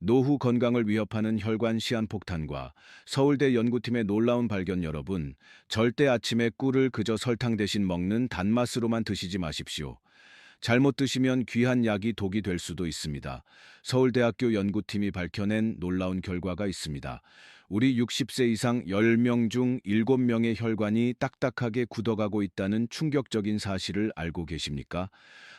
노후 건강을 위협하는 혈관 시한폭탄과 서울대 연구팀의 놀라운 발견. 여러분, 절대 아침에 꿀을 그저 설탕 대신 먹는 단맛으로만 드시지 마십시오. 잘못 드시면 귀한 약이 독이 될 수도 있습니다. 서울대학교 연구팀이 밝혀낸 놀라운 결과가 있습니다. 우리 60세 이상 10명 중 7명의 혈관이 딱딱하게 굳어가고 있다는 충격적인 사실을 알고 계십니까?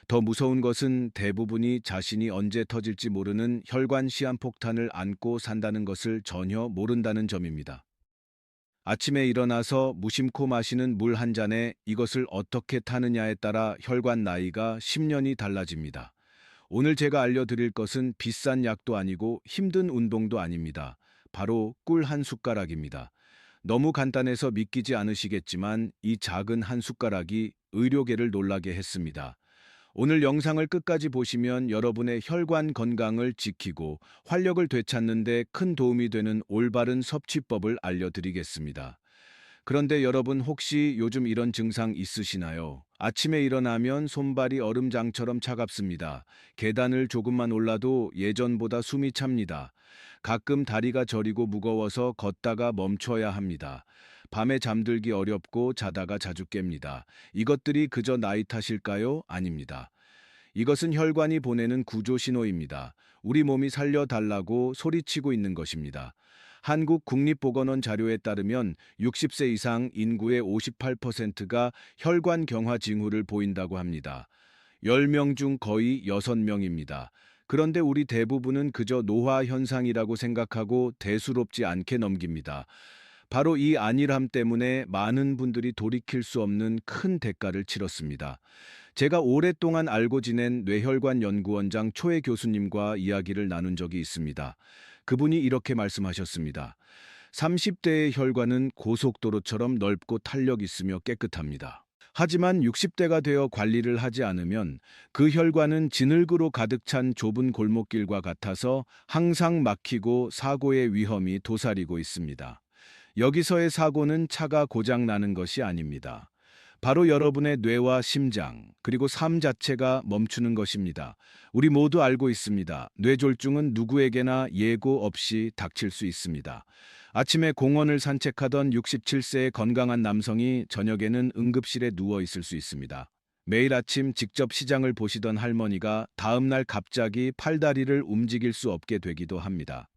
더 무서운 것은 대부분이 자신이 언제 터질지 모르는 혈관 시한폭탄을 안고 산다는 것을 전혀 모른다는 점입니다. 아침에 일어나서 무심코 마시는 물 한 잔에 이것을 어떻게 타느냐에 따라 혈관 나이가 10년이 달라집니다. 오늘 제가 알려드릴 것은 비싼 약도 아니고 힘든 운동도 아닙니다. 바로 꿀 한 숟가락입니다. 너무 간단해서 믿기지 않으시겠지만 이 작은 한 숟가락이 의료계를 놀라게 했습니다. 오늘 영상을 끝까지 보시면 여러분의 혈관 건강을 지키고 활력을 되찾는 데 큰 도움이 되는 올바른 섭취법을 알려드리겠습니다. 그런데 여러분, 혹시 요즘 이런 증상 있으시나요? 아침에 일어나면 손발이 얼음장처럼 차갑습니다. 계단을 조금만 올라도 예전보다 숨이 찹니다. 가끔 다리가 저리고 무거워서 걷다가 멈춰야 합니다. 밤에 잠들기 어렵고 자다가 자주 깹니다. 이것들이 그저 나이 탓일까요? 아닙니다. 이것은 혈관이 보내는 구조 신호입니다. 우리 몸이 살려달라고 소리치고 있는 것입니다. 한국국립보건원 자료에 따르면 60세 이상 인구의 58%가 혈관 경화 징후를 보인다고 합니다. 10명 중 거의 6명입니다. 그런데 우리 대부분은 그저 노화 현상이라고 생각하고 대수롭지 않게 넘깁니다. 바로 이 안일함 때문에 많은 분들이 돌이킬 수 없는 큰 대가를 치렀습니다. 제가 오랫동안 알고 지낸 뇌혈관 연구원장 초혜 교수님과 이야기를 나눈 적이 있습니다. 그분이 이렇게 말씀하셨습니다. 30대의 혈관은 고속도로처럼 넓고 탄력 있으며 깨끗합니다. 하지만 60대가 되어 관리를 하지 않으면 그 혈관은 진흙으로 가득 찬 좁은 골목길과 같아서 항상 막히고 사고의 위험이 도사리고 있습니다. 여기서의 사고는 차가 고장 나는 것이 아닙니다. 바로 여러분의 뇌와 심장, 그리고 삶 자체가 멈추는 것입니다. 우리 모두 알고 있습니다. 뇌졸중은 누구에게나 예고 없이 닥칠 수 있습니다. 아침에 공원을 산책하던 67세의 건강한 남성이 저녁에는 응급실에 누워 있을 수 있습니다. 매일 아침 직접 시장을 보시던 할머니가 다음날 갑자기 팔다리를 움직일 수 없게 되기도 합니다.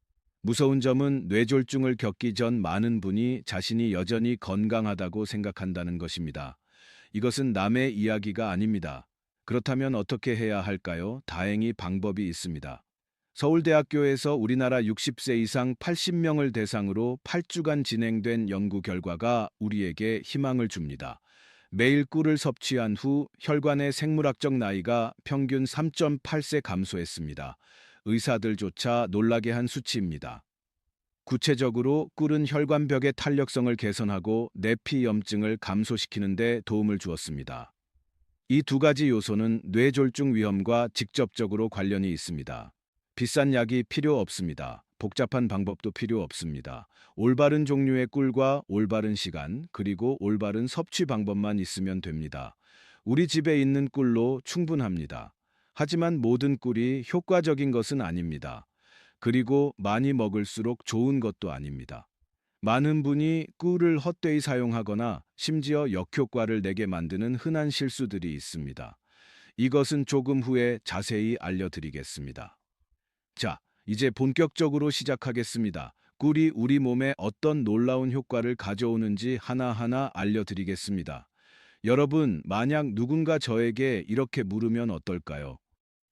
무서운 점은 뇌졸중을 겪기 전 많은 분이 자신이 여전히 건강하다고 생각한다는 것입니다. 이것은 남의 이야기가 아닙니다. 그렇다면 어떻게 해야 할까요? 다행히 방법이 있습니다. 서울대학교에서 우리나라 60세 이상 80명을 대상으로 8주간 진행된 연구 결과가 우리에게 희망을 줍니다. 매일 꿀을 섭취한 후 혈관의 생물학적 나이가 평균 3.8세 감소했습니다. 의사들조차 놀라게 한 수치입니다. 구체적으로 꿀은 혈관벽의 탄력성을 개선하고 내피염증을 감소시키는 데 도움을 주었습니다. 이 두 가지 요소는 뇌졸중 위험과 직접적으로 관련이 있습니다. 비싼 약이 필요 없습니다. 복잡한 방법도 필요 없습니다. 올바른 종류의 꿀과 올바른 시간, 그리고 올바른 섭취 방법만 있으면 됩니다. 우리 집에 있는 꿀로 충분합니다. 하지만 모든 꿀이 효과적인 것은 아닙니다. 그리고 많이 먹을수록 좋은 것도 아닙니다. 많은 분이 꿀을 헛되이 사용하거나 심지어 역효과를 내게 만드는 흔한 실수들이 있습니다. 이것은 조금 후에 자세히 알려드리겠습니다. 자, 이제 본격적으로 시작하겠습니다. 꿀이 우리 몸에 어떤 놀라운 효과를 가져오는지 하나하나 알려드리겠습니다. 여러분, 만약 누군가 저에게 이렇게 물으면 어떨까요?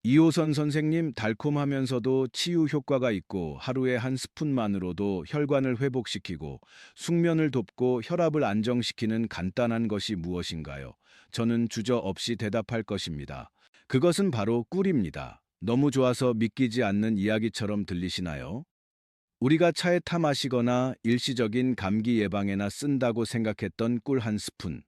이호선 선생님, 달콤하면서도 치유 효과가 있고 하루에 한 스푼만으로도 혈관을 회복시키고 숙면을 돕고 혈압을 안정시키는 간단한 것이 무엇인가요? 저는 주저없이 대답할 것입니다. 그것은 바로 꿀입니다. 너무 좋아서 믿기지 않는 이야기처럼 들리시나요? 우리가 차에 타 마시거나 일시적인 감기 예방에나 쓴다고 생각했던 꿀 한 스푼.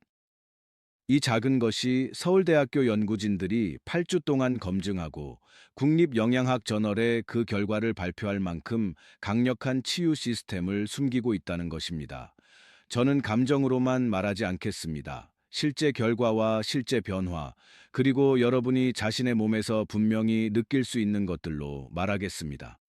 이 작은 것이 서울대학교 연구진들이 8주 동안 검증하고 국립영양학 저널에 그 결과를 발표할 만큼 강력한 치유 시스템을 숨기고 있다는 것입니다. 저는 감정으로만 말하지 않겠습니다. 실제 결과와 실제 변화, 그리고 여러분이 자신의 몸에서 분명히 느낄 수 있는 것들로 말하겠습니다.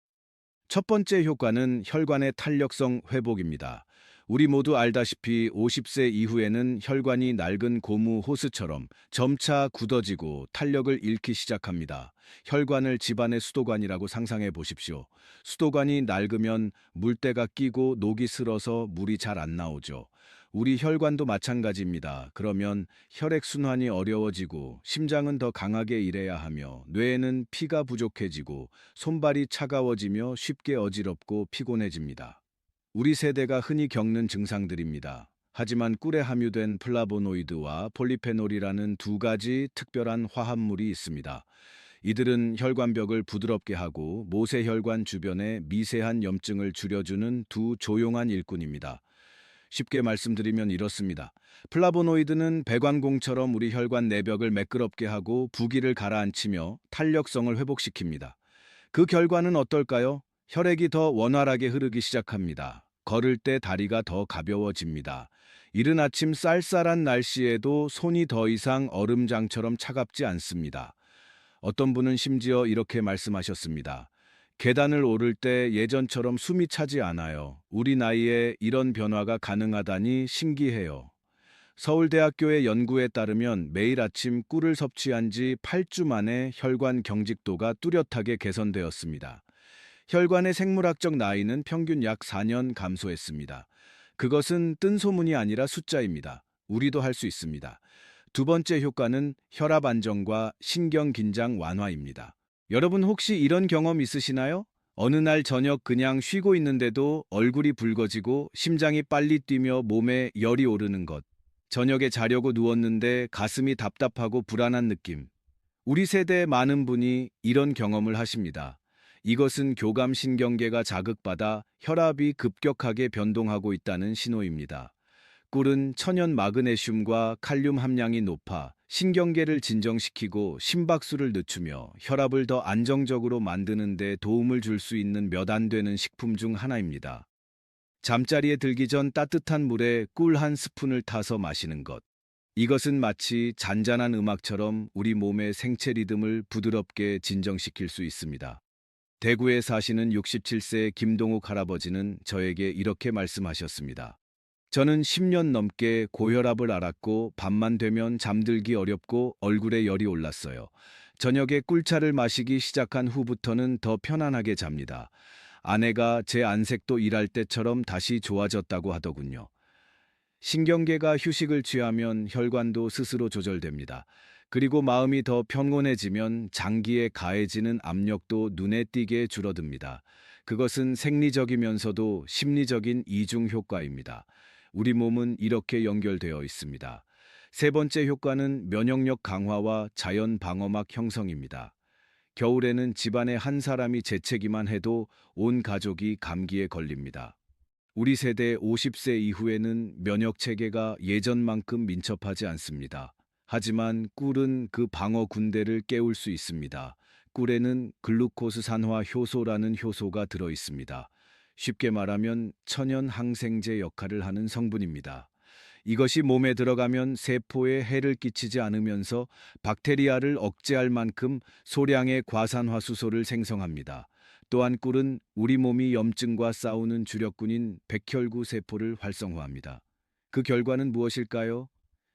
첫 번째 효과는 혈관의 탄력성 회복입니다. 우리 모두 알다시피 50세 이후에는 혈관이 낡은 고무 호스처럼 점차 굳어지고 탄력을 잃기 시작합니다. 혈관을 집안의 수도관이라고 상상해 보십시오. 수도관이 낡으면 물때가 끼고 녹이 슬어서 물이 잘 안 나오죠. 우리 혈관도 마찬가지입니다. 그러면 혈액순환이 어려워지고 심장은 더 강하게 일해야 하며 뇌에는 피가 부족해지고 손발이 차가워지며 쉽게 어지럽고 피곤해집니다. 우리 세대가 흔히 겪는 증상들입니다. 하지만 꿀에 함유된 플라보노이드와 폴리페놀이라는 두 가지 특별한 화합물이 있습니다. 이들은 혈관벽을 부드럽게 하고 모세혈관 주변의 미세한 염증을 줄여주는 두 조용한 일꾼입니다. 쉽게 말씀드리면 이렇습니다. 플라보노이드는 배관공처럼 우리 혈관 내벽을 매끄럽게 하고 부기를 가라앉히며 탄력성을 회복시킵니다. 그 결과는 어떨까요? 혈액이 더 원활하게 흐르기 시작합니다. 걸을 때 다리가 더 가벼워집니다. 이른 아침 쌀쌀한 날씨에도 손이 더 이상 얼음장처럼 차갑지 않습니다. 어떤 분은 심지어 이렇게 말씀하셨습니다. 계단을 오를 때 예전처럼 숨이 차지 않아요. 우리 나이에 이런 변화가 가능하다니 신기해요. 서울대학교의 연구에 따르면 매일 아침 꿀을 섭취한 지 8주 만에 혈관 경직도가 뚜렷하게 개선되었습니다. 혈관의 생물학적 나이는 평균 약 4년 감소했습니다. 그것은 뜬소문이 아니라 숫자입니다. 우리도 할 수 있습니다. 두 번째 효과는 혈압 안정과 신경 긴장 완화입니다. 여러분 혹시 이런 경험 있으시나요? 어느 날 저녁 그냥 쉬고 있는데도 얼굴이 붉어지고 심장이 빨리 뛰며 몸에 열이 오르는 것. 저녁에 자려고 누웠는데 가슴이 답답하고 불안한 느낌. 우리 세대의 많은 분이 이런 경험을 하십니다. 이것은 교감신경계가 자극받아 혈압이 급격하게 변동하고 있다는 신호입니다. 꿀은 천연 마그네슘과 칼륨 함량이 높아 신경계를 진정시키고 심박수를 늦추며 혈압을 더 안정적으로 만드는 데 도움을 줄 수 있는 몇 안 되는 식품 중 하나입니다. 잠자리에 들기 전 따뜻한 물에 꿀 한 스푼을 타서 마시는 것. 이것은 마치 잔잔한 음악처럼 우리 몸의 생체 리듬을 부드럽게 진정시킬 수 있습니다. 대구에 사시는 67세 김동욱 할아버지는 저에게 이렇게 말씀하셨습니다. 저는 10년 넘게 고혈압을 앓았고 밤만 되면 잠들기 어렵고 얼굴에 열이 올랐어요. 저녁에 꿀차를 마시기 시작한 후부터는 더 편안하게 잡니다. 아내가 제 안색도 일할 때처럼 다시 좋아졌다고 하더군요. 신경계가 휴식을 취하면 혈관도 스스로 조절됩니다. 그리고 마음이 더 평온해지면 장기에 가해지는 압력도 눈에 띄게 줄어듭니다. 그것은 생리적이면서도 심리적인 이중 효과입니다. 우리 몸은 이렇게 연결되어 있습니다. 세 번째 효과는 면역력 강화와 자연 방어막 형성입니다. 겨울에는 집안에 한 사람이 재채기만 해도 온 가족이 감기에 걸립니다. 우리 세대 50세 이후에는 면역 체계가 예전만큼 민첩하지 않습니다. 하지만 꿀은 그 방어 군대를 깨울 수 있습니다. 꿀에는 글루코스 산화 효소라는 효소가 들어 있습니다. 쉽게 말하면 천연 항생제 역할을 하는 성분입니다. 이것이 몸에 들어가면 세포에 해를 끼치지 않으면서 박테리아를 억제할 만큼 소량의 과산화수소를 생성합니다. 또한 꿀은 우리 몸이 염증과 싸우는 주력군인 백혈구 세포를 활성화합니다. 그 결과는 무엇일까요?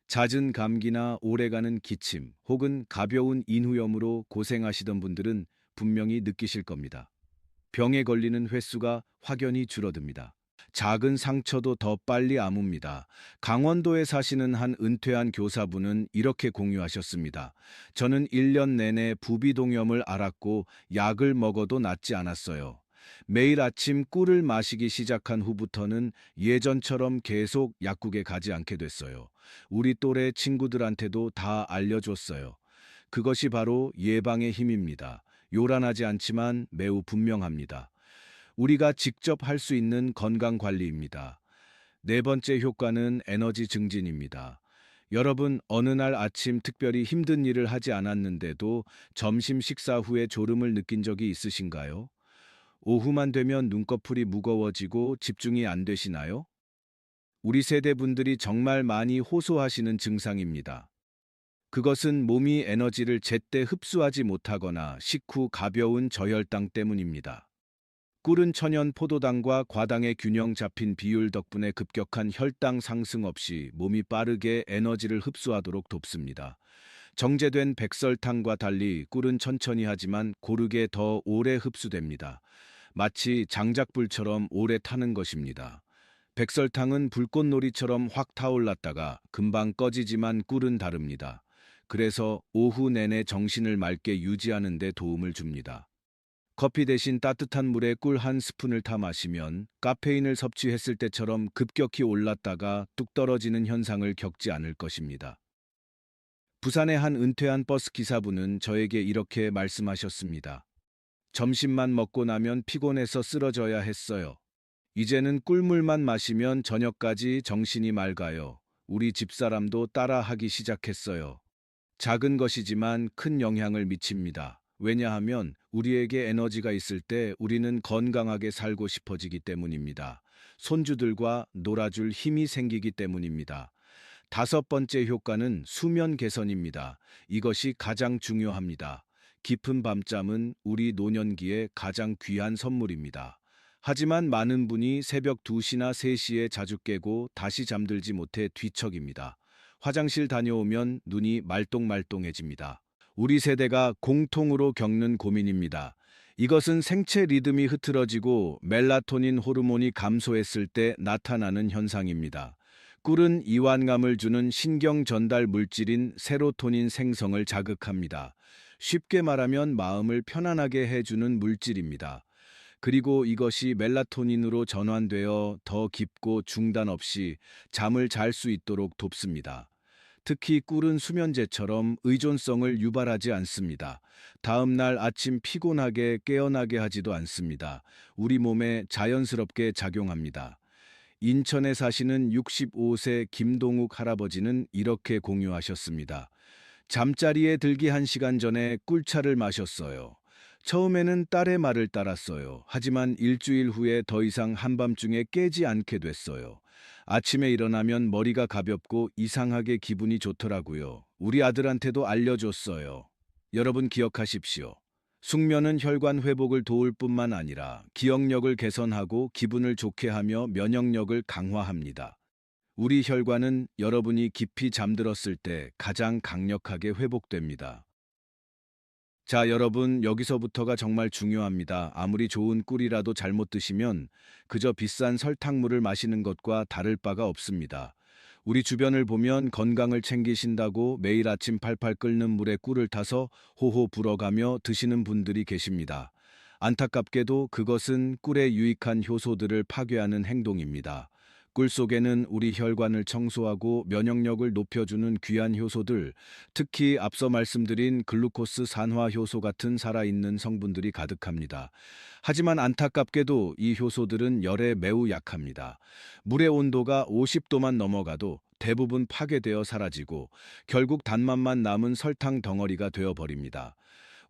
잦은 감기나 오래가는 기침 혹은 가벼운 인후염으로 고생하시던 분들은 분명히 느끼실 겁니다. 병에 걸리는 횟수가 확연히 줄어듭니다. 작은 상처도 더 빨리 아뭅니다. 강원도에 사시는 한 은퇴한 교사분은 이렇게 공유하셨습니다. 저는 1년 내내 부비동염을 앓았고 약을 먹어도 낫지 않았어요. 매일 아침 꿀을 마시기 시작한 후부터는 예전처럼 계속 약국에 가지 않게 됐어요. 우리 또래 친구들한테도 다 알려줬어요. 그것이 바로 예방의 힘입니다. 요란하지 않지만 매우 분명합니다. 우리가 직접 할 수 있는 건강 관리입니다. 네 번째 효과는 에너지 증진입니다. 여러분, 어느 날 아침 특별히 힘든 일을 하지 않았는데도 점심 식사 후에 졸음을 느낀 적이 있으신가요? 오후만 되면 눈꺼풀이 무거워지고 집중이 안 되시나요? 우리 세대 분들이 정말 많이 호소하시는 증상입니다. 그것은 몸이 에너지를 제때 흡수하지 못하거나 식후 가벼운 저혈당 때문입니다. 꿀은 천연 포도당과 과당의 균형 잡힌 비율 덕분에 급격한 혈당 상승 없이 몸이 빠르게 에너지를 흡수하도록 돕습니다. 정제된 백설탕과 달리 꿀은 천천히 하지만 고르게 더 오래 흡수됩니다. 마치 장작불처럼 오래 타는 것입니다. 백설탕은 불꽃놀이처럼 확 타올랐다가 금방 꺼지지만 꿀은 다릅니다. 그래서 오후 내내 정신을 맑게 유지하는 데 도움을 줍니다. 커피 대신 따뜻한 물에 꿀 한 스푼을 타 마시면 카페인을 섭취했을 때처럼 급격히 올랐다가 뚝 떨어지는 현상을 겪지 않을 것입니다. 부산의 한 은퇴한 버스 기사분은 저에게 이렇게 말씀하셨습니다. 점심만 먹고 나면 피곤해서 쓰러져야 했어요. 이제는 꿀물만 마시면 저녁까지 정신이 맑아요. 우리 집사람도 따라하기 시작했어요. 작은 것이지만 큰 영향을 미칩니다. 왜냐하면 우리에게 에너지가 있을 때 우리는 건강하게 살고 싶어지기 때문입니다. 손주들과 놀아줄 힘이 생기기 때문입니다. 다섯 번째 효과는 수면 개선입니다. 이것이 가장 중요합니다. 깊은 밤잠은 우리 노년기에 가장 귀한 선물입니다. 하지만 많은 분이 새벽 2시나 3시에 자주 깨고 다시 잠들지 못해 뒤척입니다. 화장실 다녀오면 눈이 말똥말똥해집니다. 우리 세대가 공통으로 겪는 고민입니다. 이것은 생체 리듬이 흐트러지고 멜라토닌 호르몬이 감소했을 때 나타나는 현상입니다. 꿀은 이완감을 주는 신경 전달 물질인 세로토닌 생성을 자극합니다. 쉽게 말하면 마음을 편안하게 해주는 물질입니다. 그리고 이것이 멜라토닌으로 전환되어 더 깊고 중단 없이 잠을 잘 수 있도록 돕습니다. 특히 꿀은 수면제처럼 의존성을 유발하지 않습니다. 다음 날 아침 피곤하게 깨어나게 하지도 않습니다. 우리 몸에 자연스럽게 작용합니다. 인천에 사시는 65세 김동욱 할아버지는 이렇게 공유하셨습니다. 잠자리에 들기 1시간 전에 꿀차를 마셨어요. 처음에는 딸의 말을 따랐어요. 하지만 일주일 후에 더 이상 한밤중에 깨지 않게 됐어요. 아침에 일어나면 머리가 가볍고 이상하게 기분이 좋더라고요. 우리 아들한테도 알려줬어요. 여러분 기억하십시오. 숙면은 혈관 회복을 도울 뿐만 아니라 기억력을 개선하고 기분을 좋게 하며 면역력을 강화합니다. 우리 혈관은 여러분이 깊이 잠들었을 때 가장 강력하게 회복됩니다. 자, 여러분, 여기서부터가 정말 중요합니다. 아무리 좋은 꿀이라도 잘못 드시면 그저 비싼 설탕물을 마시는 것과 다를 바가 없습니다. 우리 주변을 보면 건강을 챙기신다고 매일 아침 팔팔 끓는 물에 꿀을 타서 호호 불어가며 드시는 분들이 계십니다. 안타깝게도 그것은 꿀의 유익한 효소들을 파괴하는 행동입니다. 꿀 속에는 우리 혈관을 청소하고 면역력을 높여주는 귀한 효소들, 특히 앞서 말씀드린 글루코스 산화 효소 같은 살아있는 성분들이 가득합니다. 하지만 안타깝게도 이 효소들은 열에 매우 약합니다. 물의 온도가 50도만 넘어가도 대부분 파괴되어 사라지고 결국 단맛만 남은 설탕 덩어리가 되어버립니다.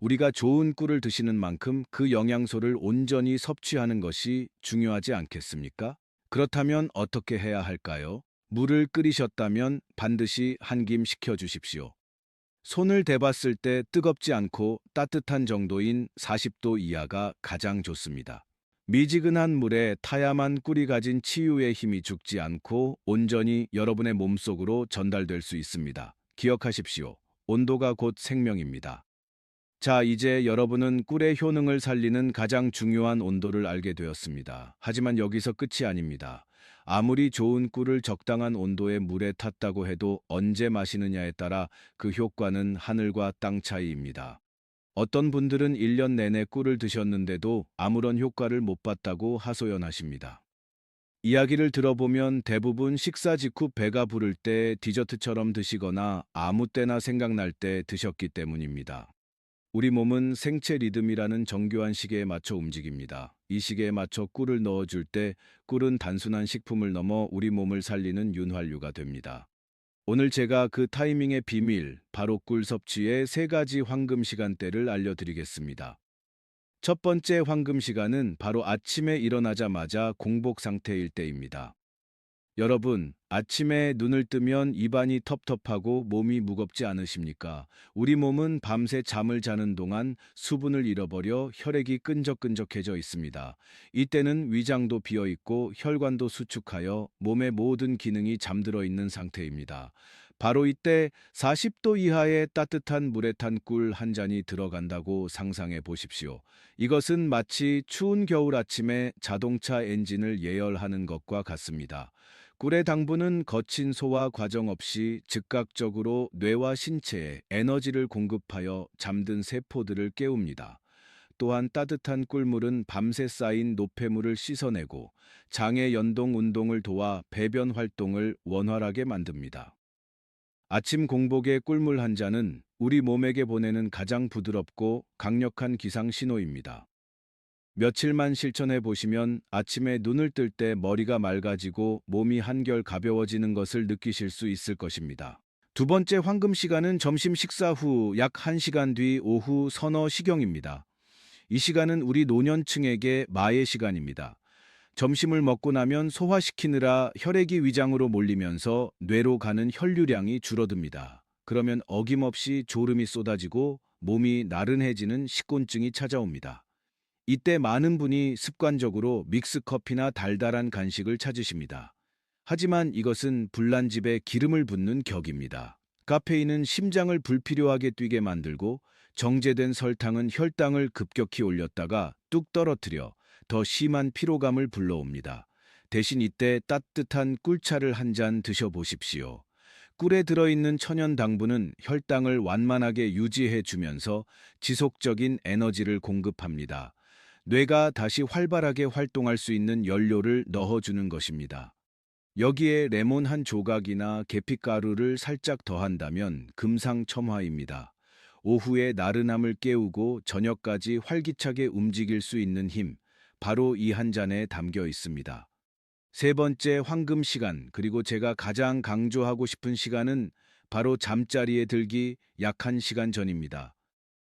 우리가 좋은 꿀을 드시는 만큼 그 영양소를 온전히 섭취하는 것이 중요하지 않겠습니까? 그렇다면 어떻게 해야 할까요? 물을 끓이셨다면 반드시 한 김 식혀 주십시오. 손을 대봤을 때 뜨겁지 않고 따뜻한 정도인 40도 이하가 가장 좋습니다. 미지근한 물에 타야만 꿀이 가진 치유의 힘이 죽지 않고 온전히 여러분의 몸속으로 전달될 수 있습니다. 기억하십시오. 온도가 곧 생명입니다. 자, 이제 여러분은 꿀의 효능을 살리는 가장 중요한 온도를 알게 되었습니다. 하지만 여기서 끝이 아닙니다. 아무리 좋은 꿀을 적당한 온도의 물에 탔다고 해도 언제 마시느냐에 따라 그 효과는 하늘과 땅 차이입니다. 어떤 분들은 1년 내내 꿀을 드셨는데도 아무런 효과를 못 봤다고 하소연하십니다. 이야기를 들어보면 대부분 식사 직후 배가 부를 때 디저트처럼 드시거나 아무 때나 생각날 때 드셨기 때문입니다. 우리 몸은 생체 리듬이라는 정교한 시계에 맞춰 움직입니다. 이 시계에 맞춰 꿀을 넣어줄 때 꿀은 단순한 식품을 넘어 우리 몸을 살리는 윤활유가 됩니다. 오늘 제가 그 타이밍의 비밀, 바로 꿀 섭취의 3가지 황금 시간대를 알려드리겠습니다. 첫 번째 황금 시간은 바로 아침에 일어나자마자 공복 상태일 때입니다. 여러분, 아침에 눈을 뜨면 입안이 텁텁하고 몸이 무겁지 않으십니까? 우리 몸은 밤새 잠을 자는 동안 수분을 잃어버려 혈액이 끈적끈적해져 있습니다. 이때는 위장도 비어 있고 혈관도 수축하여 몸의 모든 기능이 잠들어 있는 상태입니다. 바로 이때 40도 이하의 따뜻한 물에 탄 꿀 한 잔이 들어간다고 상상해 보십시오. 이것은 마치 추운 겨울 아침에 자동차 엔진을 예열하는 것과 같습니다. 꿀의 당분은 거친 소화 과정 없이 즉각적으로 뇌와 신체에 에너지를 공급하여 잠든 세포들을 깨웁니다. 또한 따뜻한 꿀물은 밤새 쌓인 노폐물을 씻어내고 장의 연동 운동을 도와 배변 활동을 원활하게 만듭니다. 아침 공복의 꿀물 한 잔은 우리 몸에게 보내는 가장 부드럽고 강력한 기상 신호입니다. 며칠만 실천해 보시면 아침에 눈을 뜰 때 머리가 맑아지고 몸이 한결 가벼워지는 것을 느끼실 수 있을 것입니다. 두 번째 황금 시간은 점심 식사 후 약 1시간 뒤 오후 서너 시경입니다. 이 시간은 우리 노년층에게 마의 시간입니다. 점심을 먹고 나면 소화시키느라 혈액이 위장으로 몰리면서 뇌로 가는 혈류량이 줄어듭니다. 그러면 어김없이 졸음이 쏟아지고 몸이 나른해지는 식곤증이 찾아옵니다. 이때 많은 분이 습관적으로 믹스커피나 달달한 간식을 찾으십니다. 하지만 이것은 불난집에 기름을 붓는 격입니다. 카페인은 심장을 불필요하게 뛰게 만들고 정제된 설탕은 혈당을 급격히 올렸다가 뚝 떨어뜨려 더 심한 피로감을 불러옵니다. 대신 이때 따뜻한 꿀차를 한 잔 드셔보십시오. 꿀에 들어있는 천연 당분은 혈당을 완만하게 유지해 주면서 지속적인 에너지를 공급합니다. 뇌가 다시 활발하게 활동할 수 있는 연료를 넣어주는 것입니다. 여기에 레몬 한 조각이나 계피가루를 살짝 더한다면 금상첨화입니다. 오후에 나른함을 깨우고 저녁까지 활기차게 움직일 수 있는 힘, 바로 이 한 잔에 담겨 있습니다. 세 번째 황금 시간, 그리고 제가 가장 강조하고 싶은 시간은 바로 잠자리에 들기 약 1시간 전입니다.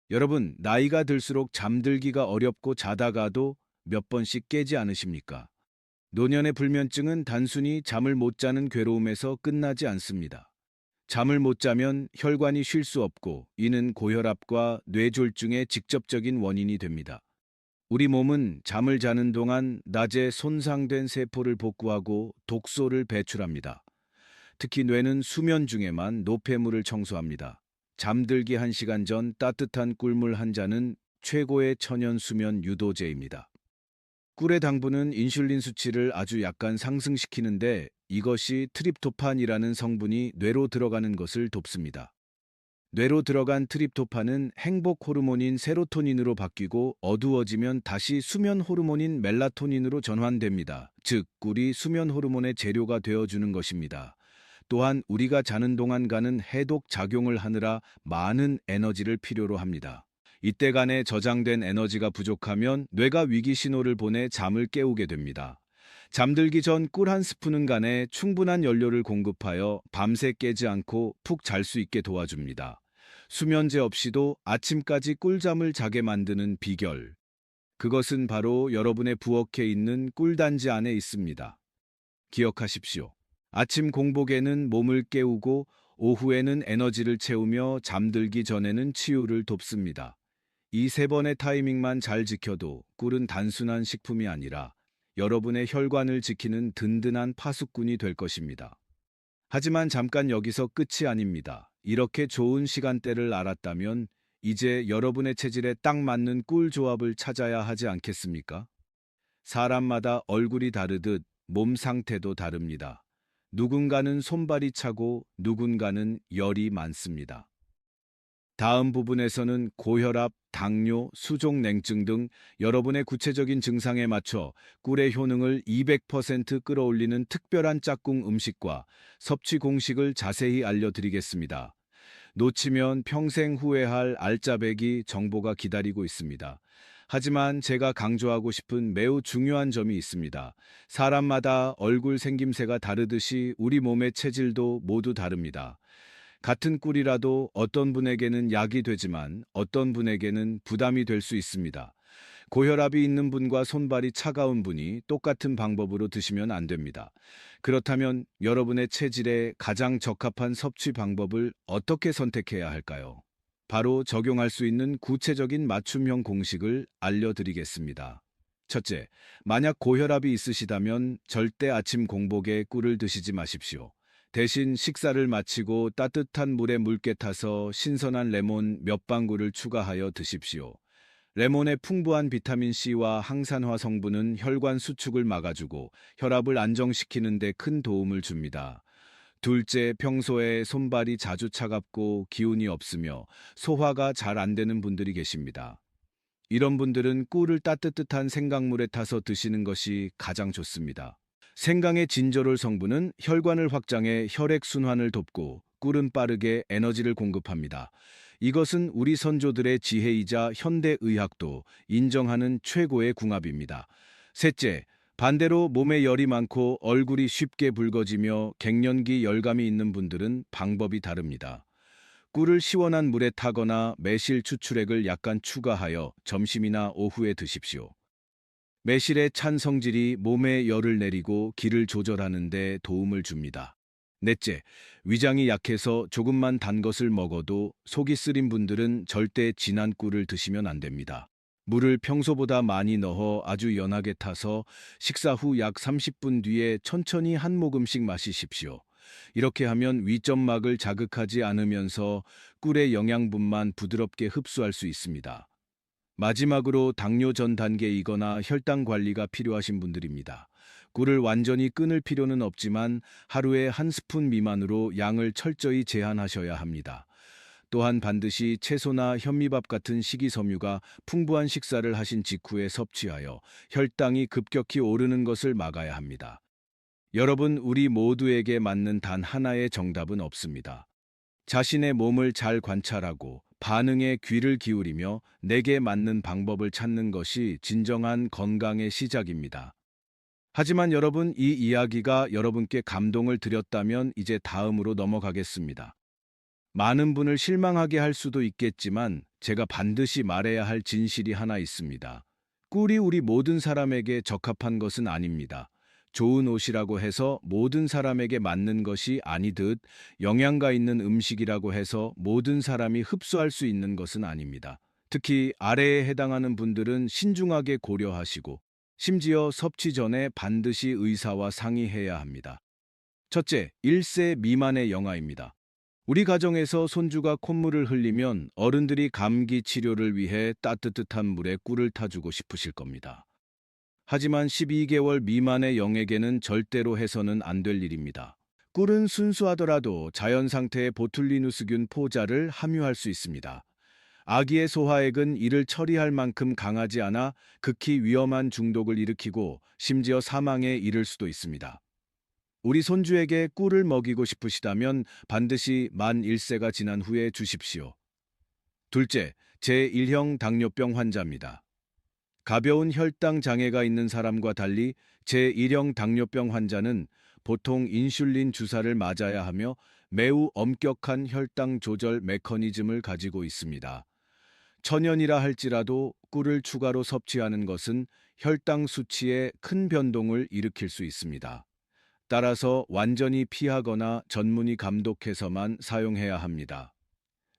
여러분, 나이가 들수록 잠들기가 어렵고 자다가도 몇 번씩 깨지 않으십니까? 노년의 불면증은 단순히 잠을 못 자는 괴로움에서 끝나지 않습니다. 잠을 못 자면 혈관이 쉴 수 없고 이는 고혈압과 뇌졸중의 직접적인 원인이 됩니다. 우리 몸은 잠을 자는 동안 낮에 손상된 세포를 복구하고 독소를 배출합니다. 특히 뇌는 수면 중에만 노폐물을 청소합니다. 잠들기 1시간 전 따뜻한 꿀물 한 잔은 최고의 천연 수면 유도제입니다. 꿀의 당분은 인슐린 수치를 아주 약간 상승시키는데 이것이 트립토판이라는 성분이 뇌로 들어가는 것을 돕습니다. 뇌로 들어간 트립토판은 행복 호르몬인 세로토닌으로 바뀌고 어두워지면 다시 수면 호르몬인 멜라토닌으로 전환됩니다. 즉, 꿀이 수면 호르몬의 재료가 되어주는 것입니다. 또한 우리가 자는 동안 가는 해독 작용을 하느라 많은 에너지를 필요로 합니다. 이때간에 저장된 에너지가 부족하면 뇌가 위기 신호를 보내 잠을 깨우게 됩니다. 잠들기 전 꿀 한 스푼은 간에 충분한 연료를 공급하여 밤새 깨지 않고 푹 잘 수 있게 도와줍니다. 수면제 없이도 아침까지 꿀잠을 자게 만드는 비결. 그것은 바로 여러분의 부엌에 있는 꿀단지 안에 있습니다. 기억하십시오. 아침 공복에는 몸을 깨우고 오후에는 에너지를 채우며 잠들기 전에는 치유를 돕습니다. 이 세 번의 타이밍만 잘 지켜도 꿀은 단순한 식품이 아니라 여러분의 혈관을 지키는 든든한 파수꾼이 될 것입니다. 하지만 잠깐 여기서 끝이 아닙니다. 이렇게 좋은 시간대를 알았다면 이제 여러분의 체질에 딱 맞는 꿀 조합을 찾아야 하지 않겠습니까? 사람마다 얼굴이 다르듯 몸 상태도 다릅니다. 누군가는 손발이 차고 누군가는 열이 많습니다. 다음 부분에서는 고혈압, 당뇨, 수족냉증 등 여러분의 구체적인 증상에 맞춰 꿀의 효능을 200% 끌어올리는 특별한 짝꿍 음식과 섭취 공식을 자세히 알려드리겠습니다. 놓치면 평생 후회할 알짜배기 정보가 기다리고 있습니다. 하지만 제가 강조하고 싶은 매우 중요한 점이 있습니다. 사람마다 얼굴 생김새가 다르듯이 우리 몸의 체질도 모두 다릅니다. 같은 꿀이라도 어떤 분에게는 약이 되지만 어떤 분에게는 부담이 될 수 있습니다. 고혈압이 있는 분과 손발이 차가운 분이 똑같은 방법으로 드시면 안 됩니다. 그렇다면 여러분의 체질에 가장 적합한 섭취 방법을 어떻게 선택해야 할까요? 바로 적용할 수 있는 구체적인 맞춤형 공식을 알려드리겠습니다. 첫째, 만약 고혈압이 있으시다면 절대 아침 공복에 꿀을 드시지 마십시오. 대신 식사를 마치고 따뜻한 물에 묽게 타서 신선한 레몬 몇 방울을 추가하여 드십시오. 레몬의 풍부한 비타민C와 항산화 성분은 혈관 수축을 막아주고 혈압을 안정시키는 데 큰 도움을 줍니다. 둘째, 평소에 손발이 자주 차갑고 기운이 없으며 소화가 잘 안 되는 분들이 계십니다. 이런 분들은 꿀을 따뜻한 생강물에 타서 드시는 것이 가장 좋습니다. 생강의 진저롤 성분은 혈관을 확장해 혈액 순환을 돕고 꿀은 빠르게 에너지를 공급합니다. 이것은 우리 선조들의 지혜이자 현대의학도 인정하는 최고의 궁합입니다. 셋째, 반대로 몸에 열이 많고 얼굴이 쉽게 붉어지며 갱년기 열감이 있는 분들은 방법이 다릅니다. 꿀을 시원한 물에 타거나 매실 추출액을 약간 추가하여 점심이나 오후에 드십시오. 매실의 찬 성질이 몸에 열을 내리고 기를 조절하는 데 도움을 줍니다. 넷째, 위장이 약해서 조금만 단 것을 먹어도 속이 쓰린 분들은 절대 진한 꿀을 드시면 안 됩니다. 물을 평소보다 많이 넣어 아주 연하게 타서 식사 후 약 30분 뒤에 천천히 한 모금씩 마시십시오. 이렇게 하면 위점막을 자극하지 않으면서 꿀의 영양분만 부드럽게 흡수할 수 있습니다. 마지막으로 당뇨 전 단계이거나 혈당 관리가 필요하신 분들입니다. 꿀을 완전히 끊을 필요는 없지만 하루에 한 스푼 미만으로 양을 철저히 제한하셔야 합니다. 또한 반드시 채소나 현미밥 같은 식이섬유가 풍부한 식사를 하신 직후에 섭취하여 혈당이 급격히 오르는 것을 막아야 합니다. 여러분, 우리 모두에게 맞는 단 하나의 정답은 없습니다. 자신의 몸을 잘 관찰하고 반응에 귀를 기울이며 내게 맞는 방법을 찾는 것이 진정한 건강의 시작입니다. 하지만 여러분, 이 이야기가 여러분께 감동을 드렸다면 이제 다음으로 넘어가겠습니다. 많은 분을 실망하게 할 수도 있겠지만 제가 반드시 말해야 할 진실이 하나 있습니다. 꿀이 우리 모든 사람에게 적합한 것은 아닙니다. 좋은 옷이라고 해서 모든 사람에게 맞는 것이 아니듯 영양가 있는 음식이라고 해서 모든 사람이 흡수할 수 있는 것은 아닙니다. 특히 아래에 해당하는 분들은 신중하게 고려하시고 심지어 섭취 전에 반드시 의사와 상의해야 합니다. 첫째, 1세 미만의 영아입니다. 우리 가정에서 손주가 콧물을 흘리면 어른들이 감기 치료를 위해 따뜻한 물에 꿀을 타주고 싶으실 겁니다. 하지만 12개월 미만의 영에게는 절대로 해서는 안 될 일입니다. 꿀은 순수하더라도 자연 상태의 보툴리누스균 포자를 함유할 수 있습니다. 아기의 소화액은 이를 처리할 만큼 강하지 않아 극히 위험한 중독을 일으키고 심지어 사망에 이를 수도 있습니다. 우리 손주에게 꿀을 먹이고 싶으시다면 반드시 만 1세가 지난 후에 주십시오. 둘째, 제1형 당뇨병 환자입니다. 가벼운 혈당 장애가 있는 사람과 달리 제1형 당뇨병 환자는 보통 인슐린 주사를 맞아야 하며 매우 엄격한 혈당 조절 메커니즘을 가지고 있습니다. 천연이라 할지라도 꿀을 추가로 섭취하는 것은 혈당 수치에 큰 변동을 일으킬 수 있습니다. 따라서 완전히 피하거나 전문의 감독해서만 사용해야 합니다.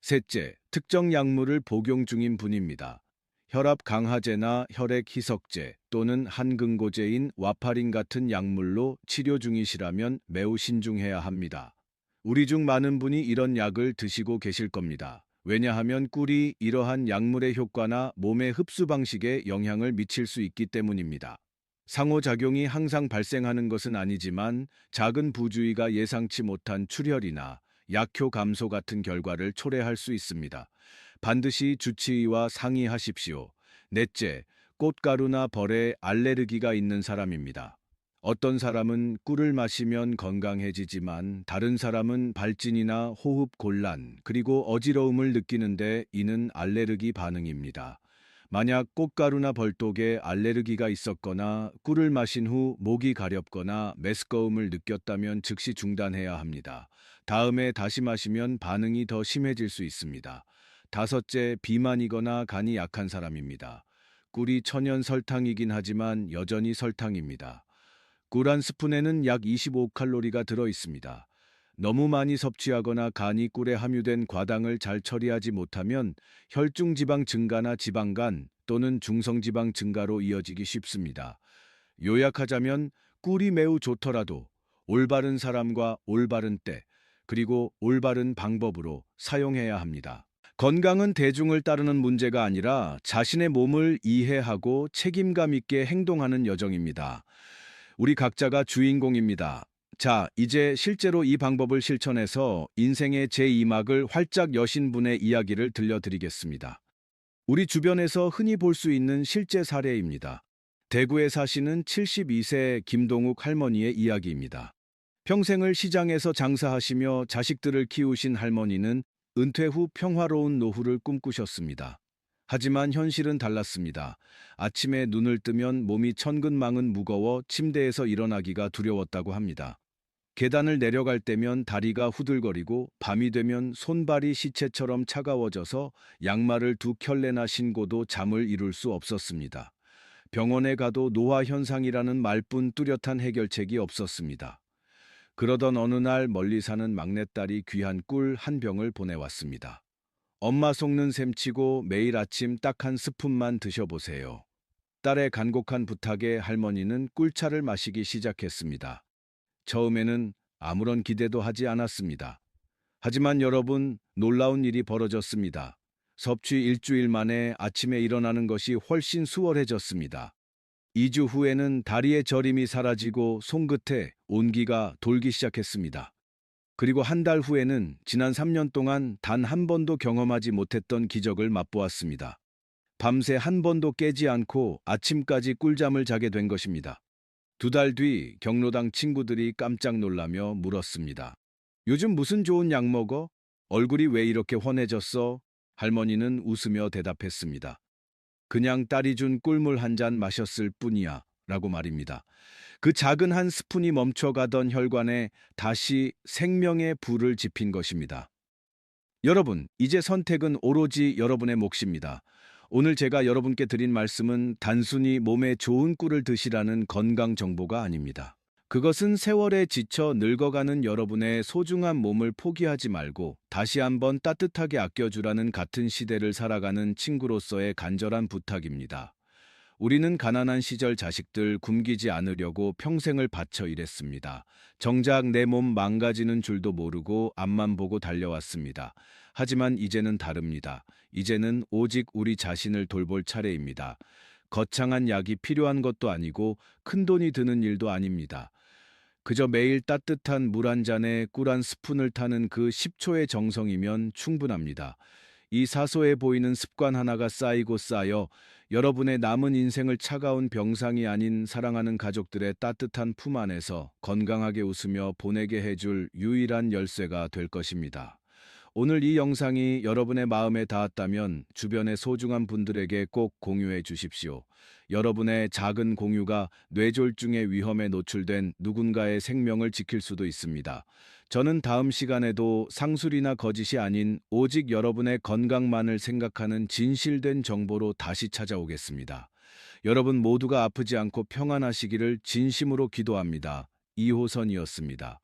셋째, 특정 약물을 복용 중인 분입니다. 혈압 강화제나 혈액 희석제 또는 한근고제인 와파린 같은 약물로 치료 중이시라면 매우 신중해야 합니다. 우리 중 많은 분이 이런 약을 드시고 계실 겁니다. 왜냐하면 꿀이 이러한 약물의 효과나 몸의 흡수 방식에 영향을 미칠 수 있기 때문입니다. 상호작용이 항상 발생하는 것은 아니지만 작은 부주의가 예상치 못한 출혈이나 약효 감소 같은 결과를 초래할 수 있습니다. 반드시 주치의와 상의하십시오. 넷째, 꽃가루나 벌에 알레르기가 있는 사람입니다. 어떤 사람은 꿀을 마시면 건강해지지만 다른 사람은 발진이나 호흡 곤란, 그리고 어지러움을 느끼는데 이는 알레르기 반응입니다. 만약 꽃가루나 벌독에 알레르기가 있었거나 꿀을 마신 후 목이 가렵거나 메스꺼움을 느꼈다면 즉시 중단해야 합니다. 다음에 다시 마시면 반응이 더 심해질 수 있습니다. 다섯째, 비만이거나 간이 약한 사람입니다. 꿀이 천연 설탕이긴 하지만 여전히 설탕입니다. 꿀 한 스푼에는 약 25칼로리가 들어 있습니다. 너무 많이 섭취하거나 간이 꿀에 함유된 과당을 잘 처리하지 못하면 혈중 지방 증가나 지방간 또는 중성지방 증가로 이어지기 쉽습니다. 요약하자면 꿀이 매우 좋더라도 올바른 사람과 올바른 때, 그리고 올바른 방법으로 사용해야 합니다. 건강은 대중을 따르는 문제가 아니라 자신의 몸을 이해하고 책임감 있게 행동하는 여정입니다. 우리 각자가 주인공입니다. 자, 이제 실제로 이 방법을 실천해서 인생의 제2막을 활짝 여신 분의 이야기를 들려드리겠습니다. 우리 주변에서 흔히 볼 수 있는 실제 사례입니다. 대구에 사시는 72세 김동욱 할머니의 이야기입니다. 평생을 시장에서 장사하시며 자식들을 키우신 할머니는 은퇴 후 평화로운 노후를 꿈꾸셨습니다. 하지만 현실은 달랐습니다. 아침에 눈을 뜨면 몸이 천근만근 무거워 침대에서 일어나기가 두려웠다고 합니다. 계단을 내려갈 때면 다리가 후들거리고 밤이 되면 손발이 시체처럼 차가워져서 양말을 두 켤레나 신고도 잠을 이룰 수 없었습니다. 병원에 가도 노화 현상이라는 말뿐 뚜렷한 해결책이 없었습니다. 그러던 어느 날 멀리 사는 막내딸이 귀한 꿀 한 병을 보내왔습니다. 엄마 속는 셈치고 매일 아침 딱 한 스푼만 드셔보세요. 딸의 간곡한 부탁에 할머니는 꿀차를 마시기 시작했습니다. 처음에는 아무런 기대도 하지 않았습니다. 하지만 여러분, 놀라운 일이 벌어졌습니다. 섭취 일주일 만에 아침에 일어나는 것이 훨씬 수월해졌습니다. 2주 후에는 다리의 저림이 사라지고 손끝에 온기가 돌기 시작했습니다. 그리고 한 달 후에는 지난 3년 동안 단 한 번도 경험하지 못했던 기적을 맛보았습니다. 밤새 한 번도 깨지 않고 아침까지 꿀잠을 자게 된 것입니다. 2달 뒤 경로당 친구들이 깜짝 놀라며 물었습니다. 요즘 무슨 좋은 약 먹어? 얼굴이 왜 이렇게 환해졌어? 할머니는 웃으며 대답했습니다. 그냥 딸이 준 꿀물 한 잔 마셨을 뿐이야 라고 말입니다. 그 작은 한 스푼이 멈춰가던 혈관에 다시 생명의 불을 지핀 것입니다. 여러분, 이제 선택은 오로지 여러분의 몫입니다. 오늘 제가 여러분께 드린 말씀은 단순히 몸에 좋은 꿀을 드시라는 건강 정보가 아닙니다. 그것은 세월에 지쳐 늙어가는 여러분의 소중한 몸을 포기하지 말고 다시 한번 따뜻하게 아껴주라는 같은 시대를 살아가는 친구로서의 간절한 부탁입니다. 우리는 가난한 시절 자식들 굶기지 않으려고 평생을 바쳐 일했습니다. 정작 내 몸 망가지는 줄도 모르고 앞만 보고 달려왔습니다. 하지만 이제는 다릅니다. 이제는 오직 우리 자신을 돌볼 차례입니다. 거창한 약이 필요한 것도 아니고 큰돈이 드는 일도 아닙니다. 그저 매일 따뜻한 물 한 잔에 꿀 한 스푼을 타는 그 10초의 정성이면 충분합니다. 이 사소해 보이는 습관 하나가 쌓이고 쌓여 여러분의 남은 인생을 차가운 병상이 아닌 사랑하는 가족들의 따뜻한 품 안에서 건강하게 웃으며 보내게 해줄 유일한 열쇠가 될 것입니다. 오늘 이 영상이 여러분의 마음에 닿았다면 주변의 소중한 분들에게 꼭 공유해 주십시오. 여러분의 작은 공유가 뇌졸중의 위험에 노출된 누군가의 생명을 지킬 수도 있습니다. 저는 다음 시간에도 상술이나 거짓이 아닌 오직 여러분의 건강만을 생각하는 진실된 정보로 다시 찾아오겠습니다. 여러분 모두가 아프지 않고 평안하시기를 진심으로 기도합니다. 이호선이었습니다.